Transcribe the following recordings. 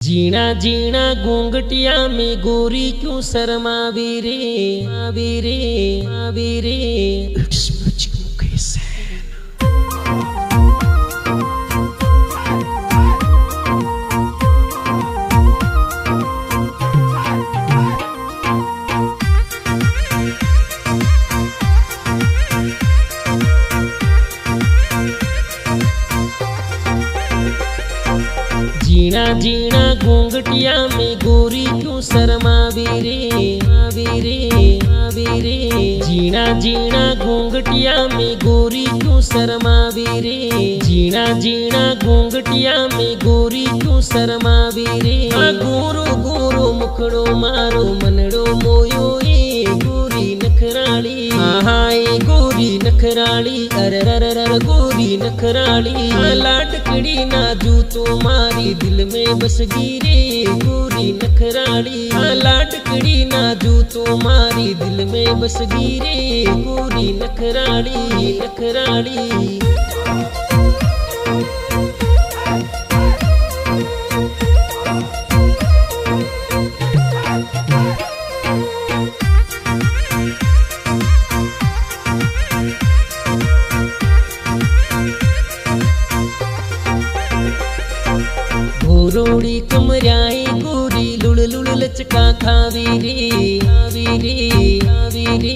जीना जीना घूंघटिया में गोरी क्यों शर्मावी रे आवी रे आवी रे। It's Magic Mukesh Sen। जीना जीना घूंघटिया में गोरी क्यों शर्मावी रे आवी रे आवी रे। जीना जीना घूंघटिया में गोरी क्यों शर्मावी रे। जीना जीना घूंघटिया में गोरी क्यों शर्मावी रे। गोरो गोरो मुखड़ो मारो मनड़ो मोयो ए गोरी नखराली। हाय गोरी नखराली अरररर गोरी नखराली। लाडकड़ी नाजू तो मारी दिल में बस गिरे गोरी नखराली। लाडकड़ी नाजू तो मारी दिल में बस गिरे गोरी नखराली नखराली। गोरोड़ी कमराई गोरी लुल लुल लचका खावी रे आवी रे आवी रे।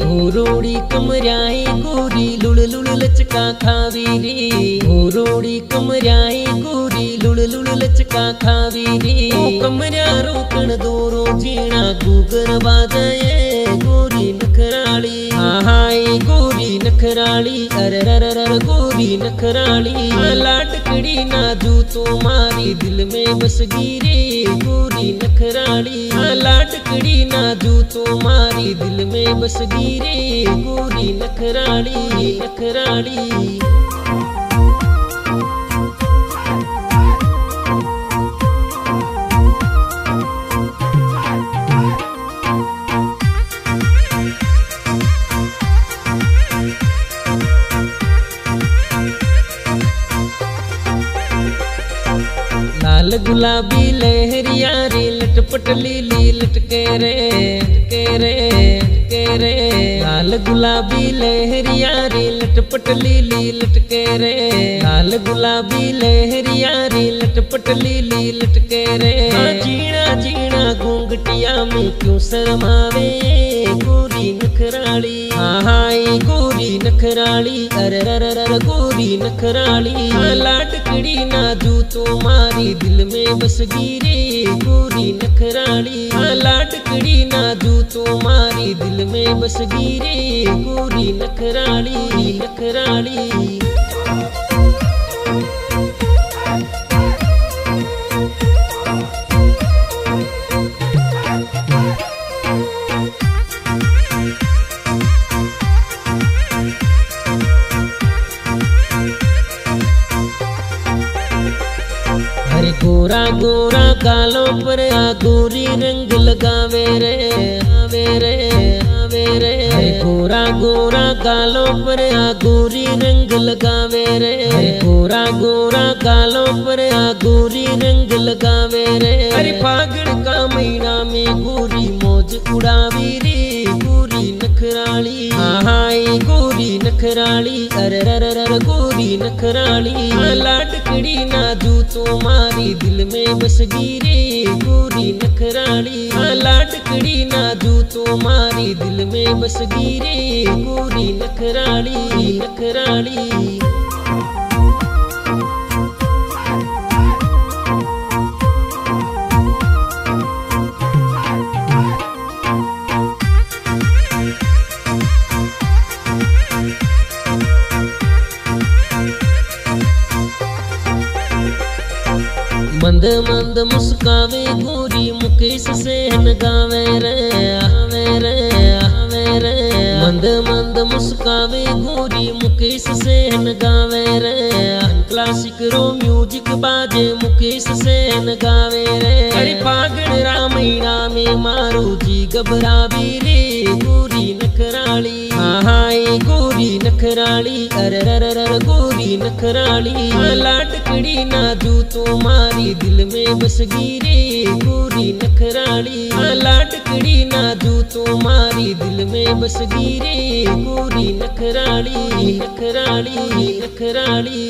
गोरोड़ी कमराई गोरी लुल लुल लचका खावी रे। गोरोड़ी कमराई गोरी लुल लुल लचका खावी रे। कमरा रोकण दोरो जीना गुगर बाजाए गोरी नखराली। हाय गोरी नखराली अरररर गोरी नखराली। लाडकड़ी नाजू तो मारी दिल में बस गिरे गोरी नखराली। लाडकड़ी नाजू तो मारी दिल में बस गिरे गोरी नखराली नखराली। लाल गुलाबी लहरिया रे लटपट लीली लटके रे लटके रे लटके रे। लाल गुलाबी लहरिया रे लटपट लीली लटके रे। लाल गुलाबी लहरिया रे लटपट लीली लटके रे। जीना जीना घूंघटिया में क्यों शर्मावे गोरी नखराली। हाय गोरी नखराली अरररर गोरी नखराली। लाडकड़ी नाजू तो मारी दिल में बस गिरे गोरी नखराली। लाडकड़ी नाजू तो मारी दिल में बस गिरे गोरी नखराली नखराली। गोरा गोरा गालों पर आ गोरी रंग लगावे रे आवे रे आवे रे। गोरा गोरा गालों पर आ गोरी रंग लगावे रे। गोरा गोरा गालों पर आ गोरी रंग लगावे रे। अरे फागुन का महीना में गोरी मौज उड़ावी रे गोरी नखराली। हाय गोरी नखराली अरररर गोरी नखराली। लाडकड़ी नाजू तो मारी दिल में बस गिरे गोरी नखराली। लाडकड़ी नाजू तो मारी दिल में बस गिरे गोरी नखराली नखराली। मंद मंद मुस्कावे गोरी मुकेश सेन गावे रे आवे रे आवे रे। मंद मंद मुस्कावे गोरी मुकेश सेन गावे रे। क्लासिक रो म्यूजिक बाजे मुकेश सेन गावे रे। अरे फागुन रामैना में मारो जी घबरावी रे गोरी नखराली। हाय गोरी नखराली अरररर गोरी नखराली लाडकड़ी नाजू तुम्हारी दिल में बस गिरे गोरी नखराली लाडकड़ी नाजू तुम्हारी दिल में बस गिरे गोरी नखराली नखराली नखराली।